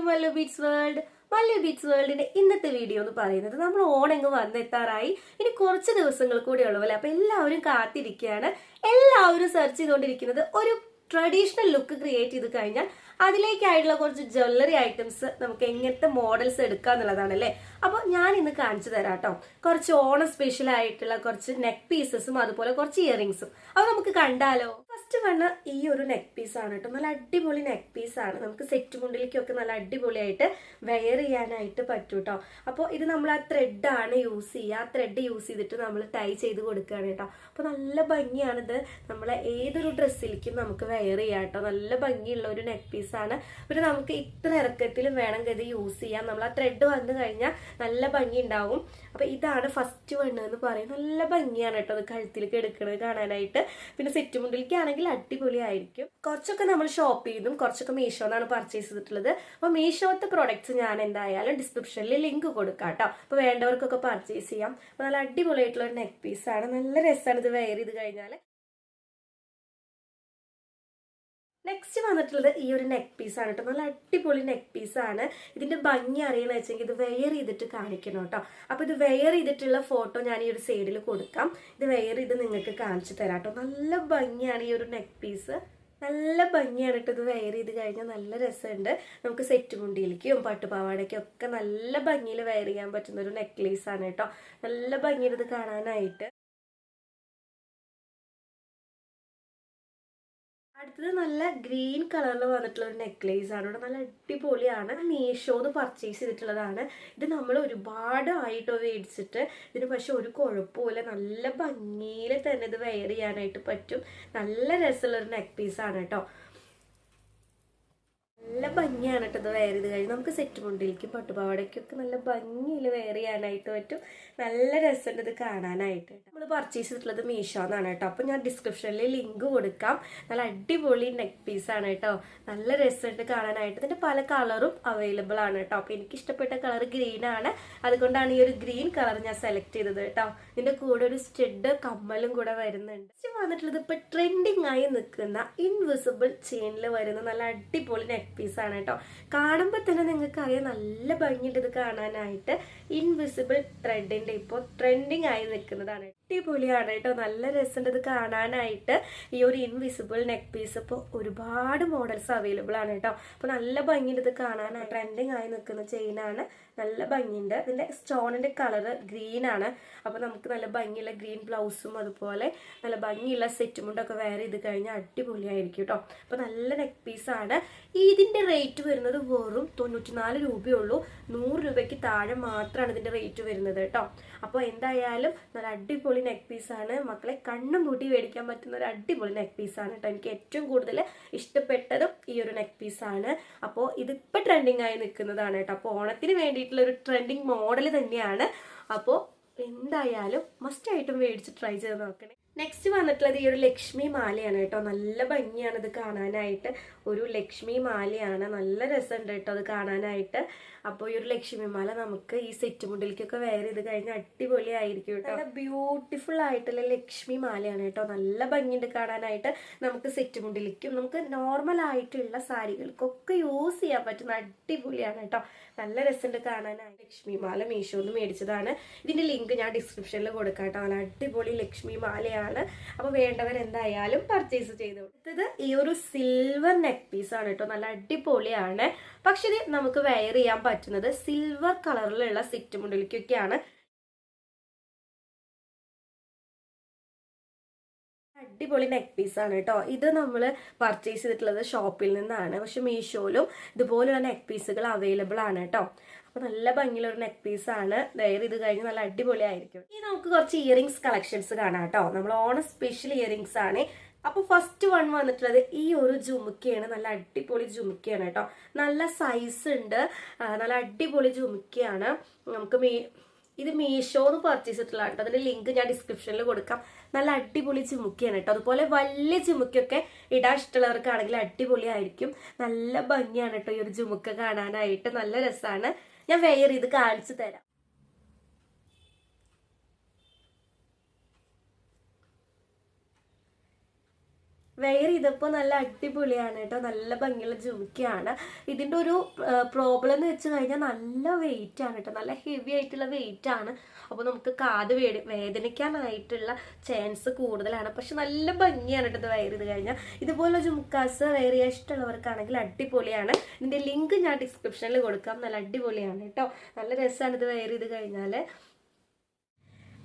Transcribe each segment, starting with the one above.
Mallu beats world. Mallu beats വേൾഡിന്റെ ഇന്നത്തെ video എന്ന് പറയുന്നത് നമ്മൾ ഓണെങ്ങ് വന്നെത്താറായി. ഇനി കുറച്ച് ദിവസങ്ങൾ കൂടെ ഉള്ളൂ അല്ലെ. അപ്പൊ എല്ലാവരും കാത്തിരിക്കുകയാണ്. എല്ലാവരും സെർച്ച് ചെയ്തുകൊണ്ടിരിക്കുന്നത് ഒരു ട്രഡീഷണൽ ലുക്ക് ക്രിയേറ്റ് ചെയ്ത് കഴിഞ്ഞാൽ അതിലേക്കായിട്ടുള്ള കുറച്ച് ജ്വല്ലറി ഐറ്റംസ് നമുക്ക് എങ്ങനത്തെ മോഡൽസ് എടുക്കുക എന്നുള്ളതാണ് അല്ലേ. അപ്പോൾ ഞാൻ ഇന്ന് കാണിച്ചു തരാം കേട്ടോ. കുറച്ച് ഓണം സ്പെഷ്യൽ ആയിട്ടുള്ള കുറച്ച് നെക്ക് പീസസും അതുപോലെ കുറച്ച് ഇയറിംഗ്സും. അത് നമുക്ക് കണ്ടാലോ? ഫസ്റ്റ് വന്ന ഈ ഒരു നെക്ക് പീസ് ആണ് കേട്ടോ. നല്ല അടിപൊളി നെക്ക് പീസ് ആണ്. നമുക്ക് സെറ്റ് മുണ്ടിലേക്കൊക്കെ നല്ല അടിപൊളിയായിട്ട് വെയർ ചെയ്യാനായിട്ട് പറ്റും കേട്ടോ. അപ്പോൾ ഇത് നമ്മൾ ആ ത്രെഡ് ആണ് യൂസ് ചെയ്യുക. ആ ത്രെഡ് യൂസ് ചെയ്തിട്ട് നമ്മൾ ടൈ ചെയ്ത് കൊടുക്കുകയാണ് കേട്ടോ. അപ്പോൾ നല്ല ഭംഗിയാണിത്. നമ്മളെ ഏതൊരു ഡ്രസ്സിലേക്കും നമുക്ക് വെയർ ചെയ്യാം കേട്ടോ. നല്ല ഭംഗിയുള്ള ഒരു നെക്ക് പീസ് ആണ്. പിന്നെ നമുക്ക് ഇത്ര ഇറക്കത്തിലും വേണമെങ്കിൽ ഇത് യൂസ് ചെയ്യാം. നമ്മൾ ആ ത്രെഡ് വന്നു കഴിഞ്ഞാൽ നല്ല ഭംഗി ഉണ്ടാവും. അപ്പൊ ഇതാണ് ഫസ്റ്റ് വണ്ണ് എന്ന് പറയും. നല്ല ഭംഗിയാണ് കേട്ടോ അത് കഴുത്തിലേക്ക് എടുക്കുന്നത് കാണാനായിട്ട്. പിന്നെ സെറ്റ് മുണ്ടിലേക്ക് ആണെങ്കിൽ അടിപൊളിയായിരിക്കും. കുറച്ചൊക്കെ നമ്മൾ ഷോപ്പ് ചെയ്തും കുറച്ചൊക്കെ മീഷോന്നാണ് പർച്ചേസ് ചെയ്തിട്ടുള്ളത്. അപ്പൊ മീഷോത്തെ പ്രൊഡക്ട്സ് ഞാൻ എന്തായാലും ഡിസ്ക്രിപ്ഷനിൽ ലിങ്ക് കൊടുക്കാം കേട്ടോ. അപ്പൊ വേണ്ടവർക്കൊക്കെ പർച്ചേസ് ചെയ്യാം. അപ്പൊ നല്ല അടിപൊളിയായിട്ടുള്ള ഒരു നെക്ക് പീസ് ആണ്. നല്ല രസമാണ് ഇത് വെയർ ചെയ്ത് കഴിഞ്ഞാൽ. നെക്സ്റ്റ് വന്നിട്ടുള്ളത് ഈ ഒരു നെക്ക് പീസ് ആണ് കേട്ടോ. നല്ല അടിപൊളി നെക്ക് പീസ് ആണ്. ഇതിന്റെ ഭംഗി അറിയണമെന്ന് വെച്ചെങ്കിൽ ഇത് വെയർ ചെയ്തിട്ട് കാണിക്കണം കേട്ടോ. അപ്പൊ ഇത് വെയർ ചെയ്തിട്ടുള്ള ഫോട്ടോ ഞാൻ ഈ ഒരു സൈഡിൽ കൊടുക്കാം. ഇത് വെയർ ചെയ്ത് നിങ്ങൾക്ക് കാണിച്ചു തരാം കേട്ടോ. നല്ല ഭംഗിയാണ് ഈ ഒരു നെക്ക് പീസ്. നല്ല ഭംഗിയാണ് കേട്ടോ. ഇത് വെയർ ചെയ്ത് കഴിഞ്ഞാൽ നല്ല രസമുണ്ട്. നമുക്ക് സെറ്റ് മുണ്ടിയിലേക്കും പട്ടുപാവാടയ്ക്കും ഒക്കെ നല്ല ഭംഗിയിൽ വെയർ ചെയ്യാൻ പറ്റുന്ന ഒരു നെക്ലേസ് ആണ് കേട്ടോ. നല്ല ഭംഗിയാണ് ഇത് കാണാനായിട്ട്. അടുത്തത് നല്ല ഗ്രീൻ കളറിൽ വന്നിട്ടുള്ള ഒരു നെക്ലേസ് ആണ് ഇവിടെ. നല്ല അടിപൊളിയാണ്. മീഷോന്ന് പർച്ചേസ് ചെയ്തിട്ടുള്ളതാണ്. ഇത് നമ്മൾ ഒരുപാട് ആയിട്ടോ മേടിച്ചിട്ട്. ഇതിന് പക്ഷെ ഒരു കുഴപ്പമില്ല. നല്ല ഭംഗിയിൽ തന്നെ ഇത് വെയർ ചെയ്യാനായിട്ട് പറ്റും. നല്ല രസമുള്ള ഒരു നെക്ക് പീസ് ആണ് കേട്ടോ. നല്ല ഭംഗിയാണ് കേട്ടോ ഇത് വെയർ ചെയ്ത് കഴിഞ്ഞാൽ. നമുക്ക് സെറ്റ് മുണ്ടിലേക്കും പട്ടുപാവാടയ്ക്കൊക്കെ നല്ല ഭംഗിയിൽ വെയർ ചെയ്യാനായിട്ട് പറ്റും. നല്ല രസമുണ്ട് ഇത് കാണാനായിട്ട്. നമ്മൾ പർച്ചേസ് ചെയ്തിട്ടുള്ളത് മീഷോന്നാണ് കേട്ടോ. അപ്പോൾ ഞാൻ ഡിസ്ക്രിപ്ഷനിൽ ലിങ്ക് കൊടുക്കാം. നല്ല അടിപൊളി നെക്ക് പീസ് ആണ് കേട്ടോ. നല്ല രസമുണ്ട് കാണാനായിട്ട്. ഇതിന്റെ പല കളറും അവൈലബിൾ ആണ് കേട്ടോ. അപ്പോൾ എനിക്ക് ഇഷ്ടപ്പെട്ട കളർ ഗ്രീൻ ആണ്. അതുകൊണ്ടാണ് ഈ ഒരു ഗ്രീൻ കളർ ഞാൻ സെലക്ട് ചെയ്തത് കേട്ടോ. ഇതിന്റെ കൂടെ ഒരു സ്റ്റഡ് കമ്മലും കൂടെ വരുന്നുണ്ട്. വന്നിട്ടുള്ളത് ഇപ്പൊ ട്രെൻഡിങ് ആയി നിൽക്കുന്ന ഇൻവിസിബിൾ ചെയിനിൽ വരുന്ന നല്ല അടിപൊളി നെക്ക് പീസ് ആണ് കേട്ടോ. കാണുമ്പോൾ തന്നെ നിങ്ങൾക്ക് അറിയാം നല്ല ഭംഗിയുണ്ട് ഇത് കാണാനായിട്ട്. ഇൻവിസിബിൾ ത്രെഡിന്റെ ഇപ്പോൾ ട്രെൻഡിങ് ആയി നിൽക്കുന്നതാണ്. അടിപൊളിയാണ് കേട്ടോ. നല്ല രസമുണ്ട് ഇത് കാണാനായിട്ട്. ഈ ഒരു ഇൻവിസിബിൾ നെക്ക് പീസ് ഇപ്പോൾ ഒരുപാട് മോഡൽസ് അവൈലബിൾ ആണ് കേട്ടോ. അപ്പോൾ നല്ല ഭംഗിയുണ്ട് ഇത് കാണാനായിട്ട്. ട്രെൻഡിങ് ആയി നിൽക്കുന്ന ചെയിനാണ്. നല്ല ഭംഗിയുണ്ട്. ഇതിന്റെ സ്റ്റോണിന്റെ കളർ ഗ്രീൻ ആണ്. അപ്പൊ നമുക്ക് നല്ല ഭംഗിയുള്ള ഗ്രീൻ ബ്ലൗസും അതുപോലെ നല്ല ഭംഗിയുള്ള സെറ്റ് മുണ്ടൊക്കെ വെയർ ചെയ്ത് കഴിഞ്ഞാൽ അടിപൊളിയായിരിക്കും കേട്ടോ. അപ്പൊ നല്ല നെക്ക് പീസ് ആണ്. ഇതിന്റെ റേറ്റ് വരുന്നത് വെറും 94 രൂപയുള്ളൂ. 100 രൂപയ്ക്ക് താഴെ മാത്രമാണ് ഇതിന്റെ റേറ്റ് വരുന്നത് കേട്ടോ. അപ്പോൾ എന്തായാലും നല്ല അടിപൊളി നെക്ക് പീസ് ആണ്. മക്കളെ കണ്ണും പൂട്ടി മേടിക്കാൻ പറ്റുന്ന ഒരു അടിപൊളി നെക്ക് പീസ് ആണ് കേട്ടോ. എനിക്ക് ഏറ്റവും കൂടുതൽ ഇഷ്ടപ്പെട്ടതും ഈ ഒരു നെക്ക് പീസ് ആണ്. അപ്പോൾ ഇതിപ്പോ ട്രെൻഡിങ് ആയി നിൽക്കുന്നതാണ് കേട്ടോ. അപ്പോൾ ഓണത്തിന് വേണ്ടിയിട്ടുള്ള ഒരു ട്രെൻഡിങ് മോഡൽ തന്നെയാണ്. അപ്പോൾ എന്തായാലും മസ്റ്റ് ആയിട്ടും മേടിച്ച് ട്രൈ ചെയ്ത് നോക്കണേ. നെക്സ്റ്റ് വന്നിട്ടുള്ളത് ഈ ഒരു ലക്ഷ്മി മാലയാണ് കേട്ടോ. നല്ല ഭംഗിയാണ് ഇത് കാണാനായിട്ട്. ഒരു ലക്ഷ്മി മാലയാണ്. നല്ല രസമുണ്ട് കേട്ടോ അത് കാണാനായിട്ട്. അപ്പോൾ ഈ ഒരു ലക്ഷ്മി മാല നമുക്ക് ഈ സെറ്റ് മുണ്ടിലേക്കൊക്കെ വെയർ ചെയ്ത് കഴിഞ്ഞാൽ അടിപൊളിയായിരിക്കും കേട്ടോ. നല്ല ബ്യൂട്ടിഫുൾ ആയിട്ടുള്ള ലക്ഷ്മി മാലയാണ് കേട്ടോ. നല്ല ഭംഗിയുണ്ട് കാണാനായിട്ട്. നമുക്ക് സെറ്റ് മുണ്ടിലേക്കും നമുക്ക് നോർമൽ ആയിട്ടുള്ള സാരികൾക്കൊക്കെ യൂസ് ചെയ്യാൻ പറ്റുന്ന അടിപൊളിയാണ് കേട്ടോ. നല്ല രസമുണ്ട് കാണാനായിട്ട്. ലക്ഷ്മി മാല മീഷോന്ന് മേടിച്ചതാണ്. ഇതിന്റെ ലിങ്ക് ഞാൻ ഡിസ്ക്രിപ്ഷനിൽ കൊടുക്കാം കേട്ടോ. നല്ല അടിപൊളി ലക്ഷ്മി മാലയാണ്. അപ്പൊ വേണ്ടവർ എന്തായാലും പർച്ചേസ് ചെയ്തു. അടുത്തത് ഈ ഒരു സിൽവർ നെക്ക് പീസ് ആണ് കേട്ടോ. നല്ല അടിപൊളിയാണ്. പക്ഷെ ഇത് നമുക്ക് വെയർ ചെയ്യാൻ പറ്റുന്നത് സിൽവർ കളറിലുള്ള സെറ്റ് മുണ്ടിലേക്കൊക്കെയാണ്. അടിപൊളി നെക്ക് പീസ് ആണ് കേട്ടോ. ഇത് നമ്മൾ പർച്ചേസ് ചെയ്തിട്ടുള്ളത് ഷോപ്പിൽ നിന്നാണ്. പക്ഷെ മീഷോയിലും ഇതുപോലുള്ള നെക്ക് പീസുകൾ അവൈലബിൾ ആണ് കേട്ടോ. അപ്പൊ നല്ല ഭംഗിയുള്ള ഒരു നെക്ക് പീസ് ആണ്. വെയർ ചെയ്ത് കഴിഞ്ഞ് നല്ല അടിപൊളിയായിരിക്കും. ഇനി നമുക്ക് കുറച്ച് ഇയറിംഗ്സ് കളക്ഷൻസ് കാണാം കേട്ടോ. നമ്മൾ ഓണം സ്പെഷ്യൽ ഇയറിംഗ്സ് ആണ്. അപ്പൊ ഫസ്റ്റ് വൺ വന്നിട്ടുള്ളത് ഈ ഒരു ജുമുക്കയാണ്. നല്ല അടിപൊളി ജുമുക്കയാണ് കേട്ടോ. നല്ല സൈസ് ഉണ്ട്. നല്ല അടിപൊളി ജുമുക്കയാണ്. നമുക്ക് ഇത് മീഷോന്ന് പർച്ചേസ് ചെയ്തിട്ടുള്ള കേട്ടോ. അതിന്റെ ലിങ്ക് ഞാൻ ഡിസ്ക്രിപ്ഷനിൽ കൊടുക്കാം. നല്ല അടിപൊളി ചുമുക്കിയാണ് കേട്ടോ. അതുപോലെ വലിയ ചുമുക്കൊക്കെ ഇടാൻ ഇഷ്ടമുള്ളവർക്കാണെങ്കിൽ അടിപൊളിയായിരിക്കും. നല്ല ഭംഗിയാണ് കേട്ടോ ഈ ഒരു ജുമുക്ക കാണാനായിട്ട്. നല്ല രസമാണ്. ഞാൻ വെയർ ചെയ്ത് കാണിച്ചു തരാം. വെയർ ചെയ്തപ്പോൾ നല്ല അടിപൊളിയാണ് കേട്ടോ, നല്ല ഭംഗിയുള്ള ജുമിക്കയാണ്. ഇതിൻ്റെ ഒരു പ്രോബ്ലം എന്ന് വെച്ച് കഴിഞ്ഞാൽ നല്ല വെയിറ്റ് ആണ് കേട്ടോ, നല്ല ഹെവി ആയിട്ടുള്ള വെയിറ്റ് ആണ്. അപ്പോൾ നമുക്ക് കാത് വേദനിക്കാനായിട്ടുള്ള ചാൻസ് കൂടുതലാണ്. പക്ഷെ നല്ല ഭംഗിയാണ് കേട്ടോ ഇത് വെയർ ചെയ്ത് കഴിഞ്ഞാൽ. ഇതുപോലെ ജുംക്കാസ് വെയർ ചെയ്യാൻ ഇഷ്ടമുള്ളവർക്കാണെങ്കിൽ അടിപൊളിയാണ്. ഇതിൻ്റെ ലിങ്ക് ഞാൻ ഡിസ്ക്രിപ്ഷനിൽ കൊടുക്കാം. നല്ല അടിപൊളിയാണ് കേട്ടോ, നല്ല രസമാണ് ഇത് വെയർ ചെയ്ത് കഴിഞ്ഞാൽ.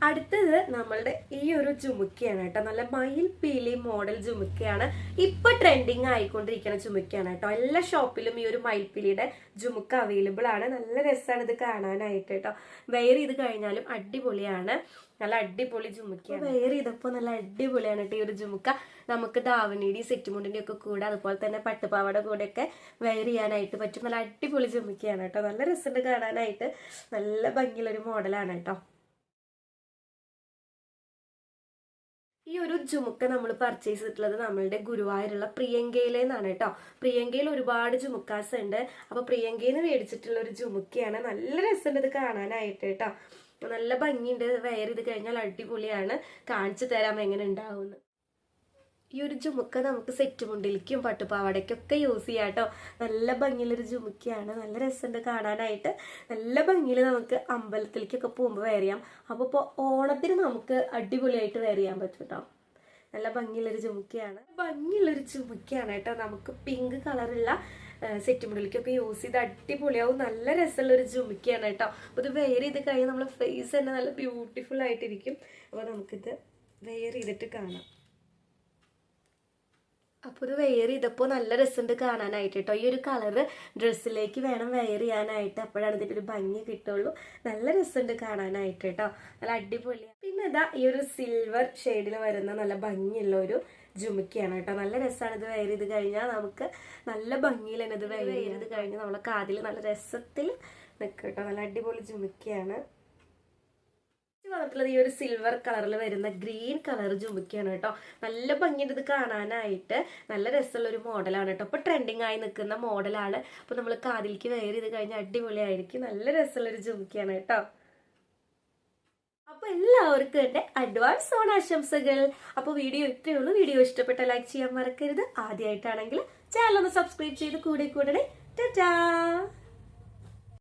അടുത്തത് നമ്മളുടെ ഈ ഒരു ജുമുക്കയാണ് കേട്ടോ, നല്ല മയിൽ പീലി മോഡൽ ജുമുക്കയാണ്. ഇപ്പൊ ട്രെൻഡിങ് ആയിക്കൊണ്ടിരിക്കുന്ന ജുമുക്കയാണ് കേട്ടോ. എല്ലാ ഷോപ്പിലും ഈ ഒരു മയിൽ പീലിയുടെ ജുമുക്ക അവൈലബിൾ ആണ്. നല്ല രസമാണ് ഇത് കാണാനായിട്ട് കേട്ടോ. വെയർ ചെയ്ത് കഴിഞ്ഞാലും അടിപൊളിയാണ്, നല്ല അടിപൊളി ജുമുക്കയാണ്. വെയർ ചെയ്തപ്പോൾ നല്ല അടിപൊളിയാണ് കേട്ടോ ഈ ഒരു ജുമുക്ക. നമുക്ക് ദാവണിയുടെയും സെറ്റ് മുണ്ടിന്റെ ഒക്കെ കൂടെ, അതുപോലെ തന്നെ പട്ടുപാവയുടെ കൂടെ ഒക്കെ വെയർ ചെയ്യാനായിട്ട് പറ്റും. നല്ല അടിപൊളി ജുമുക്കയാണ് കേട്ടോ, നല്ല രസമുണ്ട് കാണാനായിട്ട്, നല്ല ഭംഗിയുള്ളൊരു മോഡലാണ് കേട്ടോ. ഈ ഒരു ജുമുക്ക നമ്മൾ പർച്ചേസ് ചെയ്തിട്ടുള്ളത് നമ്മളുടെ ഗുരുവായൂരുള്ള പ്രിയങ്കയിലെന്നാണ് കേട്ടോ. പ്രിയങ്കയിൽ ഒരുപാട് ജുമുക്കാസ് ഉണ്ട്. അപ്പൊ പ്രിയങ്കയിൽ നിന്ന് മേടിച്ചിട്ടുള്ള ഒരു ജുമുക്കയാണ്. നല്ല രസമുണ്ട് ഇത് കാണാനായിട്ട് കേട്ടോ, നല്ല ഭംഗിയുണ്ട്. വെയർ ചെയ്ത് കഴിഞ്ഞാൽ അടിപൊളിയാണ്. കാണിച്ചു തരാം എങ്ങനെ ഉണ്ടാവുമെന്ന്. ഈ ഒരു ജുമുക്ക നമുക്ക് സെറ്റ് മുണ്ടിലേക്കും പട്ടുപാവാടയ്ക്കൊക്കെ യൂസ് ചെയ്യാം കേട്ടോ. നല്ല ഭംഗിയുള്ളൊരു ജുമുക്കയാണ്, നല്ല രസമുണ്ട് കാണാനായിട്ട്. നല്ല ഭംഗിയിൽ നമുക്ക് അമ്പലത്തിലേക്കൊക്കെ പോകുമ്പോൾ വെയർ ചെയ്യാം. അപ്പോൾ ഇപ്പോൾ ഓണത്തിന് നമുക്ക് അടിപൊളിയായിട്ട് വെയർ ചെയ്യാൻ പറ്റും കേട്ടോ. നല്ല ഭംഗിയുള്ളൊരു ജുമുക്കയാണ്, ഭംഗിയുള്ളൊരു ജുമുക്കയാണ് കേട്ടോ. നമുക്ക് പിങ്ക് കളറുള്ള സെറ്റ് മുണ്ടിലേക്കൊക്കെ യൂസ് ചെയ്ത് അടിപൊളിയാവും. നല്ല രസമുള്ളൊരു ജുമുക്കയാണ് കേട്ടോ. അപ്പോൾ ഇത് വെയർ ചെയ്ത് കഴിഞ്ഞാൽ നമ്മുടെ ഫേസ് തന്നെ നല്ല ബ്യൂട്ടിഫുൾ ആയിട്ടിരിക്കും. അപ്പോൾ നമുക്കിത് വെയർ ചെയ്തിട്ട് കാണാം. അപ്പോൾ ഇത് വെയർ ചെയ്തപ്പോൾ നല്ല രസമുണ്ട് കാണാനായിട്ട് കേട്ടോ. ഈ ഒരു കളറ് ഡ്രസ്സിലേക്ക് വേണം വെയർ ചെയ്യാനായിട്ട്, അപ്പോഴാണ് ഇതിൻ്റെ ഒരു ഭംഗി കിട്ടുള്ളൂ. നല്ല രസമുണ്ട് കാണാനായിട്ട് കേട്ടോ, നല്ല അടിപൊളിയാണ്. പിന്നെ ഇതാ ഈ ഒരു സിൽവർ ഷെയ്ഡിൽ വരുന്ന നല്ല ഭംഗിയുള്ള ഒരു ജുമുക്കയാണ് കേട്ടോ. നല്ല രസമാണ് ഇത് വെയർ ചെയ്ത് കഴിഞ്ഞാൽ, നമുക്ക് നല്ല ഭംഗിയിൽ തന്നെ ഇത് വെയർ ചെയ്ത് കഴിഞ്ഞാൽ നമ്മളെ കാതിൽ നല്ല രസത്തിൽ നിൽക്കും കേട്ടോ. നല്ല അടിപൊളി ജുമുക്കയാണ്. വന്നിട്ടുള്ളത് ഈ ഒരു സിൽവർ കളറിൽ വരുന്ന ഗ്രീൻ കളർ ജുമുക്കയാണ് കേട്ടോ. നല്ല ഭംഗിയുണ്ട് ഇത് കാണാനായിട്ട്, നല്ല രസമുള്ള ഒരു മോഡലാണ് കേട്ടോ. ഇപ്പൊ ട്രെൻഡിങ് ആയി നിൽക്കുന്ന മോഡലാണ്. അപ്പൊ നമ്മൾ കാതിലേക്ക് വെയർ ചെയ്ത് കഴിഞ്ഞാൽ അടിപൊളിയായിരിക്കും. നല്ല രസമുള്ള ഒരു ജുമുക്കയാണ് കേട്ടോ. അപ്പൊ എല്ലാവർക്കും എന്റെ അഡ്വാൻസ് ഓണാശംസകൾ. അപ്പൊ വീഡിയോ ഇത്രയേ ഉള്ളൂ. വീഡിയോ ഇഷ്ടപ്പെട്ട ലൈക്ക് ചെയ്യാൻ മറക്കരുത്. ആദ്യമായിട്ടാണെങ്കിൽ ചാനൽ ഒന്ന് സബ്സ്ക്രൈബ് ചെയ്ത് കൂടെ ടാറ്റാ.